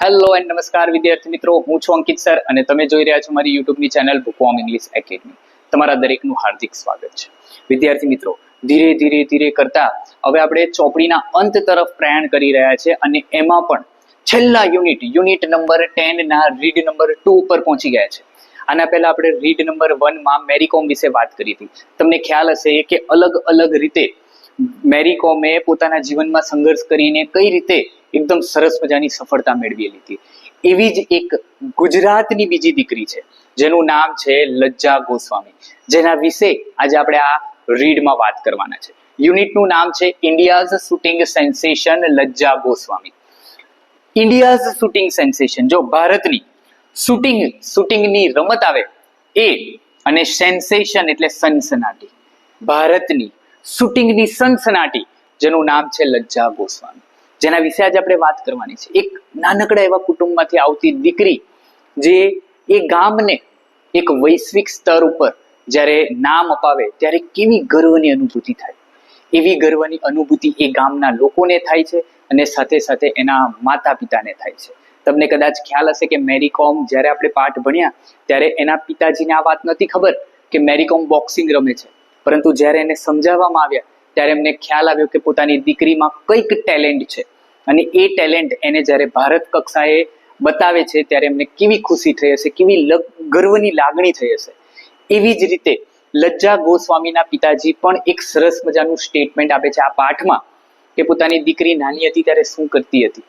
Hello and નમસ્કાર વિદ્યાર્થી મિત્રો, હું છું અંકિત સર અને તમે જોઈ રહ્યા છો મારી યુટ્યુબની ચેનલ બુકવોર્મ ઇંગ્લિશ એકેડમી. તમારા દરેકનું હાર્દિક સ્વાગત છે. વિદ્યાર્થી મિત્રો, ધીરે ધીરે કરતા હવે આપણે ચોપડીના અંત તરફ પ્રયાણ કરી રહ્યા છે અને એમાં પણ છેલ્લા યુનિટ નંબર 10 ના રીડ નંબર 2 ઉપર પહોંચી ગયા છે. આના પહેલા આપણે રીડ નંબર 1 માં મેરી કોમ વિશે વાત કરી હતી. તમને ખ્યાલ હશે કે અલગ અલગ રીતે મેરી કોમે પોતાના જીવનમાં સંઘર્ષ કરીને કઈ રીતે એકદમ સરસ મજાની સફળતા મેળવેલી હતી. એવી જ એક ગુજરાતની બીજી દીકરી છે જેનું નામ છે લજ્જા ગોસ્વામી, જેના વિશે આજે આપણે આ રીડમાં વાત કરવાના છે. યુનિટનું નામ છે ઇન્ડિયાઝ શૂટિંગ સેન્સેશન લજ્જા ગોસ્વામી. ઇન્ડિયાઝ શૂટિંગ સેન્સેશન, જો ભારતની શૂટિંગની રમત આવે એ, અને સેન્સેશન એટલે સનસનાટી, ભારતની શૂટિંગની સનસનાટી, જેનું નામ છે લજ્જા ગોસ્વામી, જેના વિશે આજે આપણે વાત કરવાની છે. એક નાનકડા એવા કુટુંબમાંથી આવતી દીકરી જે એ ગામને એક વૈશ્વિક સ્તર ઉપર જ્યારે નામ અપાવે ત્યારે કેવી ગર્વની અનુભૂતિ થાય, એવી ગર્વની અનુભૂતિ એ ગામના લોકોને થાય છે અને સાથે સાથે એના માતા પિતાને થાય છે. તમને કદાચ ખ્યાલ હશે કે મેરી કોમ જ્યારે આપણે પાઠ ભણ્યા ત્યારે એના પિતાજીને આ વાત નથી ખબર કે મેરી કોમ બોક્સિંગ રમે છે, પરંતુ જ્યારે એને સમજાવવામાં આવ્યા ત્યારે એમને ખ્યાલ આવ્યો કે પોતાની દીકરીમાં કંઈક ટેલેન્ટ છે અને એ ટેલેન્ટ એને જ્યારે ભારત કક્ષાએ બતાવે છે ત્યારે એમને કેવી ખુશી થઈ હશે, કેવી ગર્વની લાગણી થઈ હશે. એવી જ રીતે લજ્જા ગોસ્વામીના પિતાજી પણ એક સરસ મજાનું સ્ટેટમેન્ટ આપે છે આ પાઠમાં કે પોતાની દીકરી નાની હતી ત્યારે શું કરતી હતી.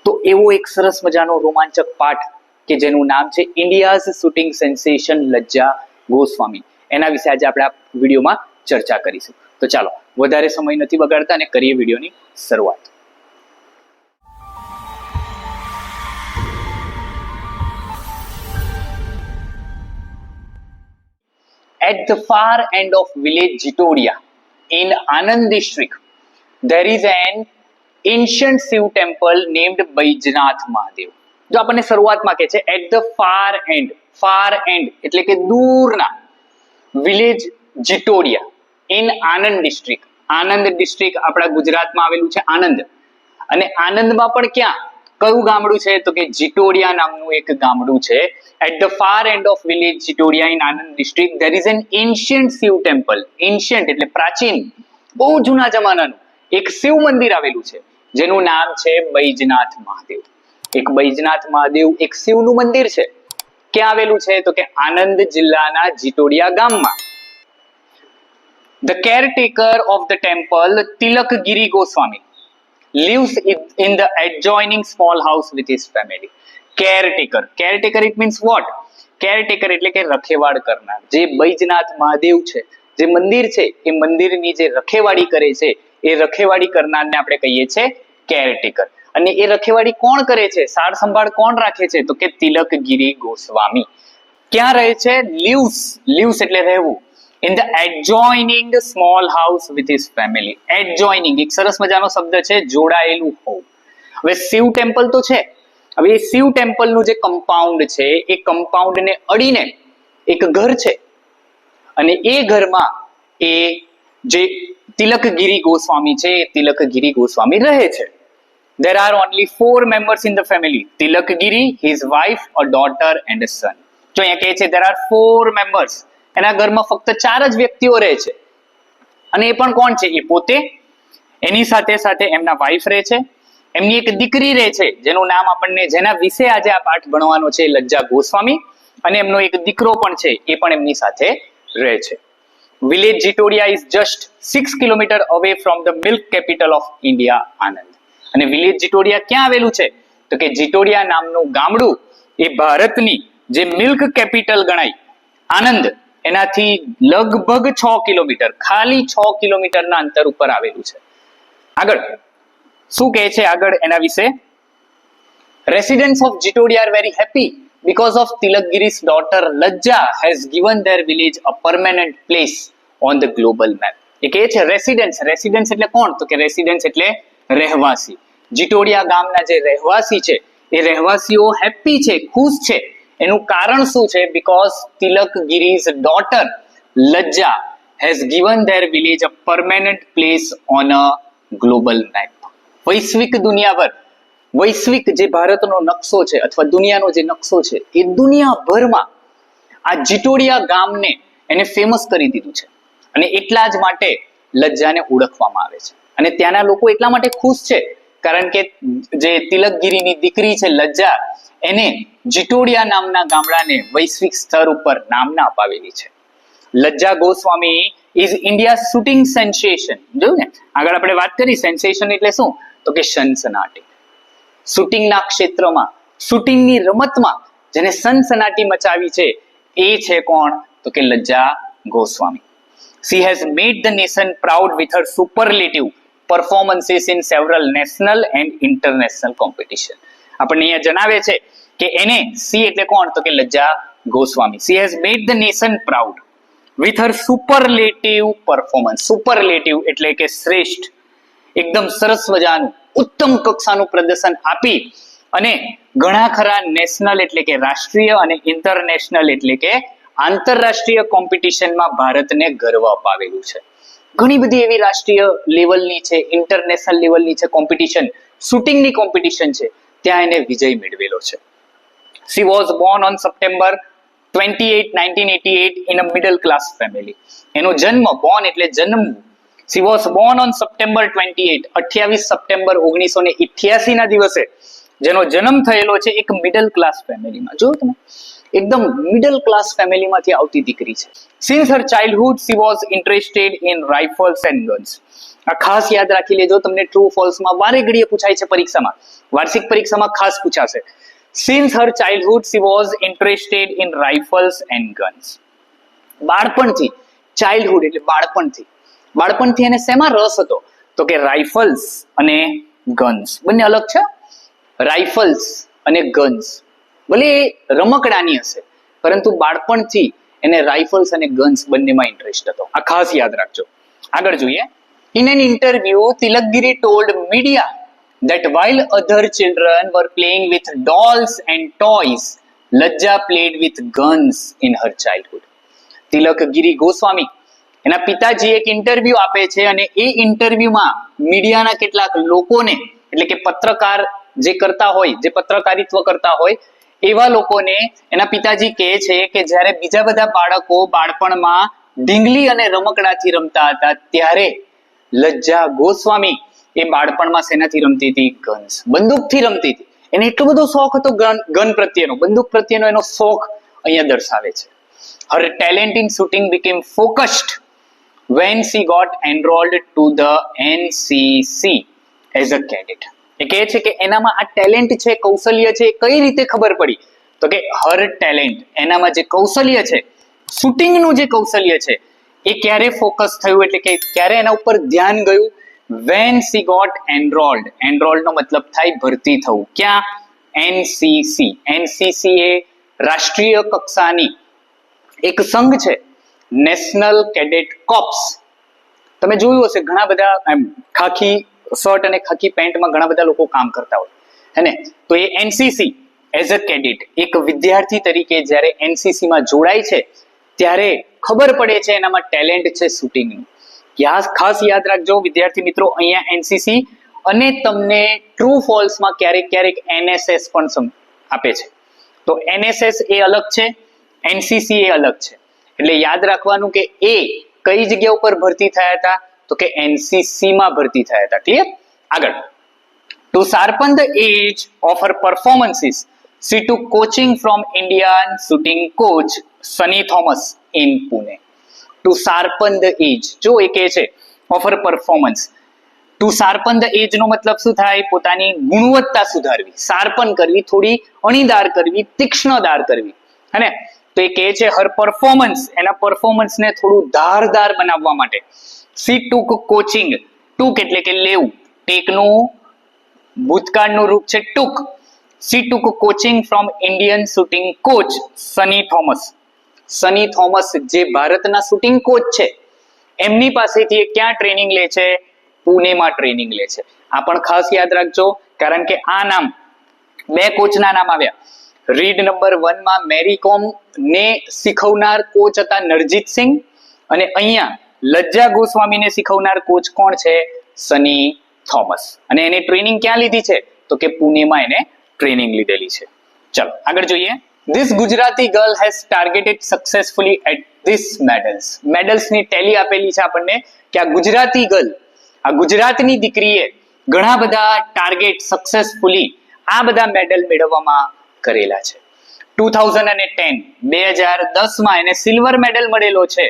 તો એવો એક સરસ મજાનો રોમાંચક પાઠ કે જેનું નામ છે ઇન્ડિયાઝ શૂટિંગ સેન્સેશન લજ્જા ગોસ્વામી, એના વિશે આજે આપણે આ વિડીયોમાં ચર્ચા કરીશું. તો ચાલો વધારે સમય નથી બગાડતા અને કરીએ વિડીયોની શરૂઆત. At the far end of village Jitodia in Anand district, there is an ancient Shiv temple named Baijnath Mahadev. જો આપણને શરૂઆતમાં કહે છે at the far end એટલે કે દૂરના village Jitodiya in Anand district. Anand district આપણા ગુજરાતમાં આવેલું છે, આનંદ. અને આનંદમાં પણ ક્યાં, કયું ગામડું છે તો કે જીટોડિયા નામનું એક ગામડું છે. At the far end of village Jitodia in Anand district, there is an ancient Shiv temple. Ancient એટલે પ્રાચીન, બહુ જૂના જમાનાનું એક શિવ મંદિર આવેલું છે જેનું નામ છે બૈજનાથ મહાદેવ. એક બૈજનાથ મહાદેવ એક શિવનું મંદિર છે. ક્યાં આવેલું છે તો કે આનંદ જિલ્લાના જીટોડિયા ગામમાં. The caretaker of the temple, Tilakgiri Goswami, lives in the adjoining small house with his family. Caretaker it means what? Caretaker એટલે કે રખેવાળ કરનાર. જે બૈજનાથ મહાદેવ છે, જે મંદિર છે, એ મંદિરની જે રખેવાળી કરે છે એ રખેવાળી કરનારને આપણે કહીએ છીએ કેરટેકર. અને એ રખેવાળી કોણ કરે છે, સાર સંભાળ કોણ રાખે છે તો કે તિલકગીરી ગોસ્વામી. ક્યાં રહે છે? lives એટલે રહેવું. in the adjoining small house with his family. adjoining એક સરસ મજાનો શબ્દ છે, જોડાયેલું હોવું. હવે શિવ ટેમ્પલ તો છે, હવે એ શિવ ટેમ્પલનું જે કમ્પાઉન્ડ છે એ કમ્પાઉન્ડને અડીને એક ઘર છે અને એ ઘરમાં એ જે તિલકગીરી ગોસ્વામી છે એ તિલકગીરી ગોસ્વામી રહે છે. There are only 4 members in the family. Tilakgiri, his wife, a daughter and a son. જો અહીંયા કહે છે there are 4 members. એના ઘરમાં ફક્ત 4 જ વ્યક્તિઓ રહે છે અને એ પણ કોણ છે? એ પોતે, એની સાથે સાથે એમના વાઇફ રહે છે, એમની એક દીકરી રહે છે જેનું નામ આપણને, જેના વિશે આજે આ પાઠ ભણવાનો છે, લજ્જા ગોસ્વામી, અને એમનો એક દીકરો પણ છે, એ પણ એમની સાથે રહે છે. Village Jitodiya is just 6 kilometre away from the milk capital of India, Anand. અને વિલેજ જીટોડિયા ક્યાં આવેલું છે તો કે જીટોડિયા નામનું ગામડું એ ભારતની જે મિલ્ક કેપિટલ ગણાય આનંદ, એનાથી લગભગ 6 કિલોમીટર, ખાલી 6 કિલોમીટરના અંતર ઉપર આવેલું છે. આગળ શું કહે છે આગળ એના વિશે? Residents of Jitodia are very happy because of Tilakgiri's daughter Lajja has given their village a permanent place on the global map. એ કહે છે રેસિડન્સ એટલે કોણ તો કે રેસિડન્સ એટલે રહેવાસી. જીટોડિયા ગામના જે રહેવાસી છે એ રહેવાસીઓ હેપી છે, ખુશ છે. એનું કારણ શું છે? because Tilakgiri's daughter Lajja has given their village a permanent place on a global map. વૈશ્વિક દુનિયા પર વૈશ્વિક જે ભારતનો નકશો છે અથવા દુનિયાનો જે નકશો છે એ દુનિયાભરમાં આ જીટોડિયા ગામને એને ફેમસ કરી દીધું છે. અને એટલા જ માટે લજ્જાને ઓળખવામાં આવે છે. અને ત્યાંના લોકો એટલા માટે ખુશ છે કારણ કે જે તિલકગીરીની દીકરી છે લજ્જા, એને જીટોડિયા નામના ગામડાને વૈશ્વિક સ્તર ઉપર નામના અપાવેલી છે. Lajja Goswami is India shooting sensation. જોયું ને, આગળ આપણે વાત કરી સેન્સેશન એટલે શું, તો કે સનસનાટી. શૂટિંગના ક્ષેત્રમાં, શૂટિંગની રમતમાં જેને સનસનાટી મચાવી છે એ છે કોણ, તો કે લજ્જા Goswami. She has made the nation proud with her superlative performances in several national and international competition. આપણને અહીંયા જણાવે છે કે એને સી એટલે કોણ, તો કે લજ્જા Goswami. She has made the nation proud with her superlative performance. Superlative એટલે કે શ્રેષ્ઠ, એકદમ સરસ મજાનું ઉત્તમ કક્ષાનું પ્રદર્શન આપી અને ઘણા ખરા નેશનલ એટલે કે રાષ્ટ્રીય અને ઇન્ટરનેશનલ એટલે કે આંતરરાષ્ટ્રીય કોમ્પિટિશનમાં ભારતને ગર્વ અપાવેલું છે. ઘણી બધી એવી રાષ્ટ્રીય લેવલની છે, ઇન્ટરનેશનલ લેવલની છે કોમ્પિટિશન, શૂટિંગની કોમ્પિટિશન છે, ત્યાં એને વિજય મેળવેલો છે. She was born on September 28, 1988 in a middle class family. એનો જન્મ, born એટલે જન્મવું. She was born on September 28, 28 September 1988 ના દિવસે જેનો જન્મ થયેલો છે એક મિડલ ક્લાસ ફેમિલીમાં. જોયું તમે, એકદમ મિડલ ક્લાસ ફેમિલીમાંથી આવતી દીકરી છે. Since her childhood she was interested in rifles and guns. આ ખાસ યાદ રાખી લેજો, તમને ટ્રુ ફોલ્સમાં વારે ઘડીએ પૂછાય છે પરીક્ષામાં, વાર્ષિક પરીક્ષામાં ખાસ પૂછાશે. Since her childhood she was interested in rifles and guns. બાળપણથી, ચાઇલ્ડહુડ એટલે બાળપણથી એને શેમાં રસ હતો, તો કે રાઇફલ્સ અને ગન્સ. બંને અલગ છે, રાઇફલ્સ અને ગન્સ. ભલે એ રમકડાની હશે પરંતુ બાળપણથી એને રાઇફલ્સ અને ગન્સ બંનેમાં ઇન્ટરેસ્ટ હતો. આ ખાસ યાદ રાખજો. આગળ જોઈએ. In an interview Tilakgiri told media that while other children were playing with dolls and toys, Lajja played with guns in her childhood. Tilakgiri Goswami એના પિતાજી એક ઇન્ટરવ્યુ આપે છે અને એ ઇન્ટરવ્યુમાં મીડિયાના કેટલાક લોકોને એટલે કે પત્રકાર જે કરતા હોય, જે પત્રકારિત્વ કરતા હોય એવા લોકોને એના પિતાજી કહે છે કે જ્યારે બીજા બધા બાળકો બાળપણમાં ઢીંગલી અને રમકડાથી રમતા હતા ત્યારે લજ્જા ગોસ્વામી એ બાળપણમાં શેનાથી રમતી હતી, ગન્સ, બંદૂકથી રમતી હતી. એને એટલો બધો શોખ હતો ગન પ્રત્યેનો, બંદૂક પ્રત્યેનો એનો શોખ અહીંયા દર્શાવે છે. Her talent in shooting became focused when she got enrolled to the NCC as a cadet. એ કહે છે કે એનામાં આ ટેલેન્ટ છે, કૌશલ્ય છે, કઈ રીતે ખબર પડી, તો કે હર ટેલેન્ટ, એનામાં જે કૌશલ્ય છે, શૂટિંગનું જે કૌશલ્ય છે એ ક્યારે ફોકસ થયું એટલે કે ક્યારે એના ઉપર ધ્યાન ગયું, when she got enrolled. enrolled નો મતલબ થાય ભરતી થવું. ક્યાં? NCC. NCC એ રાષ્ટ્રીય કક્ષાની એક સંઘ છે, નેશનલ કેડેટ કોર્પ્સ. તમે જોયું હશે ઘણા બધા ખાખી શર્ટ અને ખાખી પેન્ટમાં ઘણા બધા લોકો કામ કરતા હોય હે ને. તો એ એનસીસી એઝ અ કેડેટ એક વિદ્યાર્થી તરીકે જ્યારે એનસીસી માં જોડાય છે ત્યારે ખબર પડે છે એનામાં ટેલેન્ટ છે શૂટિંગનું. ખાસ યાદ રાખજો વિદ્યાર્થી મિત્રો, અહીંયા એનસીસી અને તમને ટ્રુ ફોલ્સમાં ક્યારેક એનએસએસ પણ આપે છે. તો એનએસએસ એ અલગ છે, એનસીસી એ અલગ છે. એટલે યાદ રાખવાનું કે એ કઈ જગ્યા ઉપર ભરતી થયા હતા, તો કે એનસીસી માં ભરતી થયા હતા. ક્લિયર? આગળ. To sharpen the edge of her performances she took coaching from Indian shooting coach Sunny Thomas in Pune. To sharpen the edge, જો એ કહે છે of her performance. To sharpen the edge નો મતલબ શું થાય? પોતાની ગુણવત્તા સુધારવી, શાર્પન કરવી, થોડી અણીદાર કરવી, તીક્ષ્ણદાર કરવી, હે. તો એ કહે છે હર પરફોર્મન્સ, એના પરફોર્મન્સને થોડું ધારદાર બનાવવા માટે she took coaching. ટુક એટલે કે લેવું, ટેકનું ભૂતકાળનું રૂપ છે ટુક. she took coaching from Indian shooting coach Sunny Thomas. Sunny Thomas જે ભારતના શૂટિંગ કોચ છે એમની પાસેથી ક્યાં ટ્રેનિંગ લે છે? પુણેમાં ટ્રેનિંગ લે છે. આ પણ ખાસ યાદ રાખજો કારણ કે આ નામ બે કોચના નામ આવ્યા. રીડ નંબર 1 માં મેરી કોમ ને શીખવનાર કોચ હતા નરજીત સિંહ અને અહીંયા લજ્જા ગોસ્વામીને શીખવનાર કોચ કોણ છે? સની થોમસ. અને એને ટ્રેનિંગ ક્યાં લીધી છે? તો કે પુણેમાં એને ટ્રેનિંગ લીધેલી છે. ચલો આગળ જોઈએ. This Gujarati girl has targeted successfully at this medals. Medals ની ટેલી આપેલી છે આપણને કે આ ગુજરાતી ગર્લ, આ ગુજરાતની દીકરીએ ઘણા બધા ટાર્ગેટ સક્સેસફુલી આ બધા મેડલ મેળવવામાં કરેલા છે. 2010 માં એને સિલ્વર મેડલ મળેલો છે.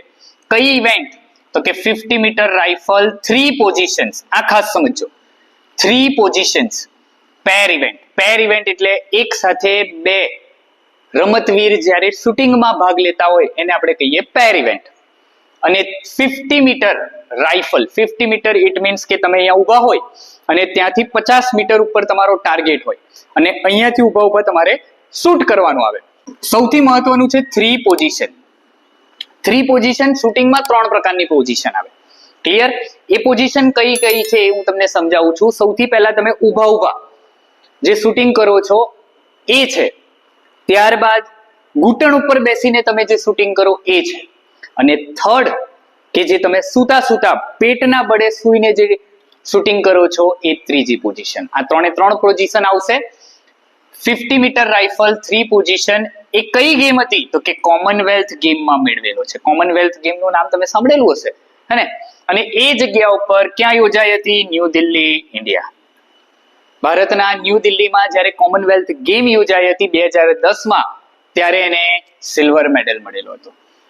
કઈ ઇવેન્ટ? તો કે 50 મીટર રાઇફલ 3 પોઝિશન્સ. આ ખાસ સમજો, 3 પોઝિશન્સ પેર ઇવેન્ટ. પેર ઇવેન્ટ એટલે એક સાથે બે રમતવીર જ્યારે શૂટિંગમાં ભાગ લેતા હોય એને આપણે કહીએ પેર ઇવેન્ટ. અને 50 metre rifle, 50 metre it means કે તમે અહીંયા ઊભા હોય અને ત્યાંથી 50 મીટર ઉપર તમારો ટાર્ગેટ હોય અને અહીંયાથી ઊભા તમારે શૂટ કરવાનું આવે. સૌથી મહત્વનું છે 3 પોઝિશન. 3 પોઝિશન શૂટિંગમાં 3 પ્રકારની પોઝિશન આવે. ક્લિયર? એ પોઝિશન કઈ કઈ છે એ હું તમને સમજાવું છું. સૌથી પહેલા તમે ઊભા જે શૂટિંગ કરો છો એ છે. ત્યારબાદ ઘૂંટણ ઉપર બેસીને તમે જે શૂટિંગ કરો એ છે. અને થર્ડ કે જે તમે સૂતા પેટના બળે સૂઈને જે શૂટિંગ કરો છો એ ત્રીજી પોઝિશન. આ 3 પોઝિશન આવશે. 50 મીટર રાઇફલ 3 પોઝિશન એ કઈ ગેમ હતી? તો કે કોમનવેલ્થ ગેમમાં મેળવેલો છે. કોમનવેલ્થ ગેમનું નામ તમે સાંભળેલું હશે હે ને? અને એ જગ્યા ઉપર ક્યાં યોજાઈ હતી? New Delhi, India. ભારતના ન્યૂ દિલ્હીમાં જ્યારે કોમનવેલ્થ ગેમ યોજાઈ હતી 2010 માં ત્યારે એને સિલ્વર મેડલ મળેલો હતો.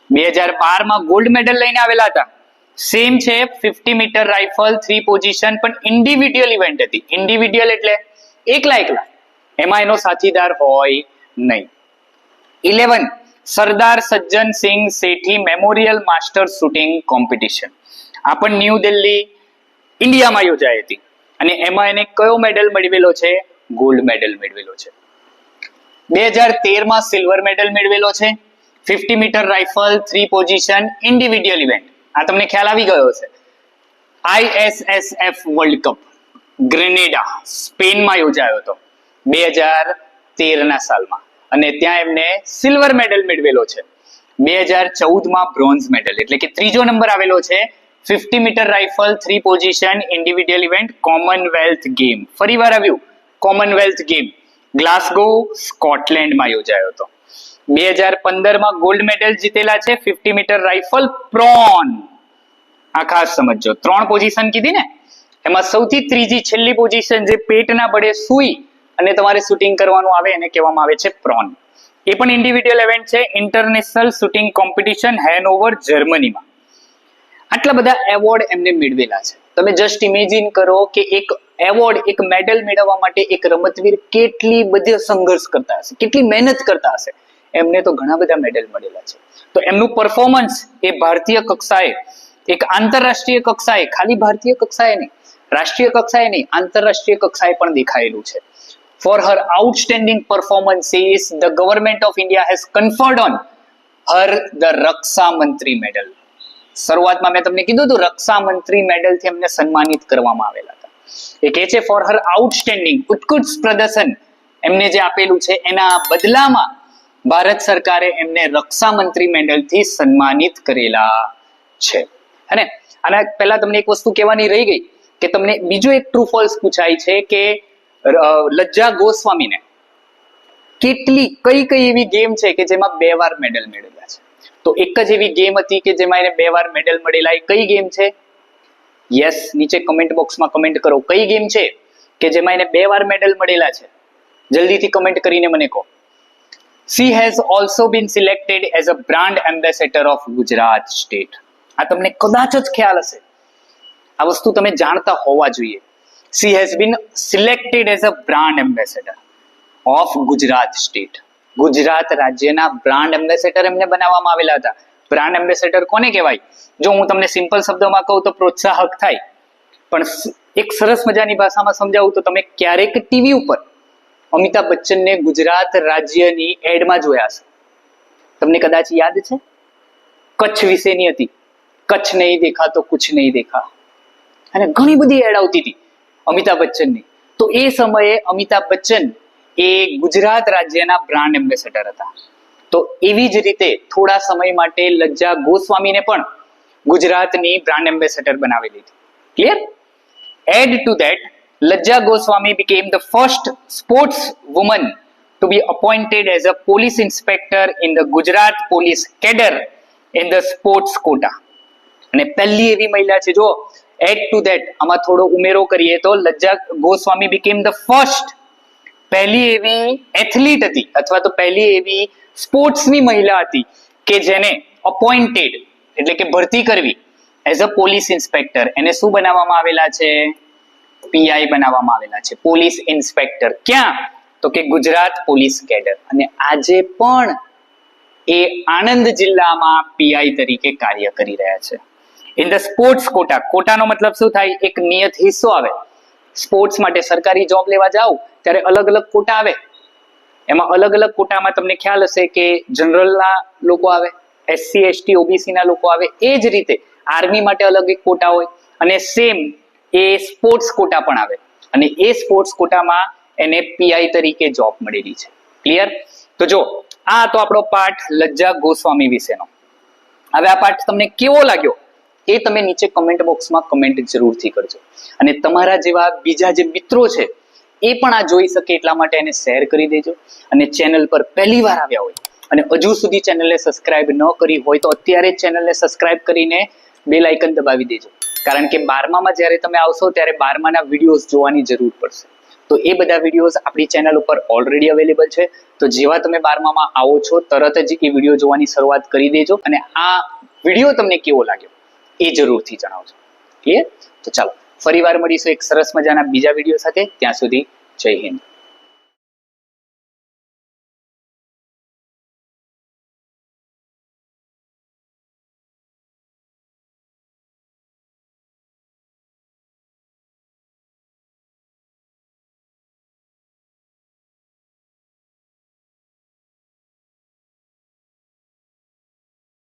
2012 માં ગોલ્ડ મેડલ લઈને આવેલા હતા. સેમ છે 50 મીટર રાઇફલ 3 પોઝિશન, પણ ઇન્ડિવિડ્યુઅલ ઇવેન્ટ હતી. ઇન્ડિવિડ્યુઅલ એટલે એકલા એમાં એનો સાથીદાર હોય નહીં. 11 સરદાર સજ્જન સિંહ સેઠી મેમોરિયલ માસ્ટર શૂટિંગ કોમ્પિટિશન. આ પણ ન્યૂ દિલ્હી, ઇન્ડિયામાં યોજાઈ હતી અને એમાં એને કયો મેડલ મેળવેલો છે? ગોલ્ડ મેડલ મેળવેલો છે. 2013 માં સિલ્વર મેડલ મેળવેલો છે. 50 metre rifle 3 position individual event. આ તમને ખ્યાલ આવી ગયો છે. ISSF વર્લ્ડ કપ ગ્રેનેડા, સ્પેનમાં યોજાયો હતો 2013 ના સાલમાં અને ત્યાં એમને સિલ્વર મેડલ મેળવેલો છે. 2014 માં બ્રોન્ઝ મેડલ એટલે કે ત્રીજો નંબર આવેલો છે. 50 metre rifle 3 position individual event commonwealth game. ફરીવાર આવ્યું કોમનવેલ્થ ગેમ. ગ્લાસગો, સ્કોટલેન્ડમાં યોજાયો હતો. 2015 માં ગોલ્ડ મેડલ જીતેલા છે 50 મીટર રાઇફલ પ્રોન. આ ખાસ સમજો, 3 પોઝિશન કીધી ને, એમાં સૌથી ત્રીજી છેલ્લી પોઝિશન જે પેટના બળે સૂઈ અને તમારે શૂટિંગ કરવાનું આવે એને કહેવામાં આવે છે પ્રોન. એ પણ ઇન્ડિવિડ્યુઅલ ઇવેન્ટ છે. ઇન્ટરનેશનલ શૂટિંગ કોમ્પિટિશન હેનોવર, જર્મનીમાં. આટલા બધા એવોર્ડ એમને મેળવેલા છે. તમે જસ્ટ ઇમેજિન કરો કે એક એવોર્ડ, એક મેડલ મેળવવા માટે એક રમતવીર કેટલી બધી સંઘર્ષ કરતા હશે, કેટલી મહેનત કરતા હશે. એમને તો ઘણા બધા મેડલ મળેલા છે. તો એમનું પરફોર્મન્સ એ ભારતીય કક્ષાએ, એક આંતરરાષ્ટ્રીય કક્ષાએ, ખાલી ભારતીય કક્ષાએ નહીં, રાષ્ટ્રીય કક્ષાએ નહીં, આંતરરાષ્ટ્રીય કક્ષાએ પણ દેખાયેલું છે. For her outstanding performances, the government of India has conferred on her the રક્ષા મંત્રી મેડલ. શરૂઆતમાં મેં તમને કીધું હતું રક્ષા મંત્રી મેડલથી એમને સન્માનિત કરવામાં આવેલા હતા. એ કહે છે ફોર હર આઉટસ્ટેન્ડિંગ, ઉત્કૃષ્ટ પ્રદર્શન એમને જે આપેલું છે એના બદલામાં ભારત સરકારે એમને રક્ષા મંત્રી મેડલથી સન્માનિત કરેલા છે. અને આના પહેલા તમને એક વસ્તુ કહેવાની રહી ગઈ કે તમને બીજું એક ટ્રુ ફોલ્સ પૂછાય છે કે લજ્જા ગોસ્વામીને કઈ એવી ગેમ છે કે જેમાં 2 વાર મેડલ મેળવેલા છે? તો એક જ એવી ગેમ હતી કે જેમાં એને 2 વાર મેડલ મળેલા. એ કઈ ગેમ છે? યસ, નીચે કમેન્ટ બોક્સમાં કમેન્ટ કરો કઈ ગેમ છે કે જેમાં એને 2 વાર મેડલ મળેલા છે. જલ્દીથી કમેન્ટ કરીને મને કહો. She has also been selected as a brand ambassador of Gujarat state. આ તમને કદાચ જ ખ્યાલ હશે, આ વસ્તુ તમે જાણતા હોવા જોઈએ. She has been selected as a brand ambassador of Gujarat state. Gujarat રાજ્યના બ્રાન્ડ એમ્બેસેડર એમને બનાવવામાં આવેલા હતા. બ્રાન્ડ એમ્બેસેડર કોને કહેવાય? જો હું તમને સિમ્પલ શબ્દોમાં કહું તો પ્રોત્સાહક થાય, પણ એક સરસ મજાની ભાષામાં સમજાવું તો તમે ક્યારેક ટીવી ઉપર અમિતાભ બચ્ચનને ગુજરાત રાજ્યની એડમાં જોયા હશે. તમને કદાચ યાદ છે, કચ્છ વિશેની હતી. કચ્છ નહીં દેખા તો કુછ નહીં દેખા, અને ઘણી બધી એડ આવતી હતી અમિતાભ બચ્ચનની. તો એ સમયે અમિતાભ બચ્ચન એ ગુજરાત રાજ્યના બ્રાન્ડ એમ્બેસેડર હતા. તો એવી જ રીતે થોડા સમય માટે લજ્જા ગોસ્વામીને પણ ગુજરાતની બ્રાન્ડ એમ્બેસેડર બનાવેલી હતી. Clear? Add to that Lajja Goswami became the first sports woman to be appointed as a police inspector in the Gujarat police cadre in the sports quota. અને પહેલી એવી મહિલા છે, જો એડ ટુ ધેટ આમાં થોડો ઉમેરો કરીએ તો લજ્જા ગોસ્વામી became the first, પહેલી એવી એથ્લીટ હતી અથવા તો પહેલી એવી સ્પોર્ટ્સની મહિલા હતી કે જેને અપોઇન્ટેડ એટલે કે ભરતી કરવી એઝ અ પોલીસ ઇન્સ્પેક્ટર. એને શું બનાવવામાં આવેલા છે? પીઆઈ બનાવવામાં આવેલા છે, પોલીસ ઇન્સ્પેક્ટર. ક્યાં? તો કે ગુજરાત પોલીસ કેડર. અને આજે પણ એ આણંદ જિલ્લામાં પીઆઈ તરીકે કાર્ય કરી રહ્યા છે. ઇન ધ સ્પોર્ટ્સ કોટા, કોટાનો મતલબ શું થાય? એક નિયત હિસ્સો આવે. સ્પોર્ટ્સ માટે સરકારી જોબ લેવા જાવ ત્યારે અલગ અલગ કોટા આવે. એમાં અલગ અલગ કોટામાં તમને ખ્યાલ હશે કે જનરલના લોકો આવે, એસસી એસટી ઓબીસી ના લોકો આવે. એ જ રીતે આર્મી માટે અલગ એક કોટા હોય અને સેમ એ સ્પોર્ટ્સ કોટા પણ આવે અને એ સ્પોર્ટ્સ કોટામાં એને પીઆઈ તરીકે જોબ મળેલી છે. ક્લિયર? તો જો આ તો આપણો પાઠ લજ્જા ગોસ્વામી વિશેનો. હવે આ પાઠ તમને કેવો લાગ્યો એ તમે નીચે કમેન્ટ બોક્સમાં કમેન્ટ જરૂરથી કરજો. અને તમારા જેવા બીજા જે મિત્રો છે એ પણ આ જોઈ શકે એટલા માટે એને શેર કરી દેજો. અને ચેનલ પર પહેલી વાર આવ્યા હોય અને હજુ સુધી ચેનલને સબસ્ક્રાઇબ ન કરી હોય તો અત્યારે ચેનલને સબસ્ક્રાઇબ કરીને બેલ આઇકન દબાવી દેજો. કારણ કે 12માં જ્યારે તમે આવશો ત્યારે 12માના વિડીયોઝ જોવાની જરૂર પડશે. તો એ બધા વિડીયોઝ આપણી ચેનલ ઉપર ઓલરેડી અવેલેબલ છે. તો જેવા તમે 12માં આવો છો તરત જ એ વિડીયો જોવાની શરૂઆત કરી દેજો. અને આ વિડીયો તમને કેવો લાગ્યો એ જરૂરથી જણાવજો. ક્લિયર? તો ચાલો ફરી વાર મળીશું એક સરસ મજાના બીજા વિડીયો સાથે. ત્યાં સુધી જય હિન્દ.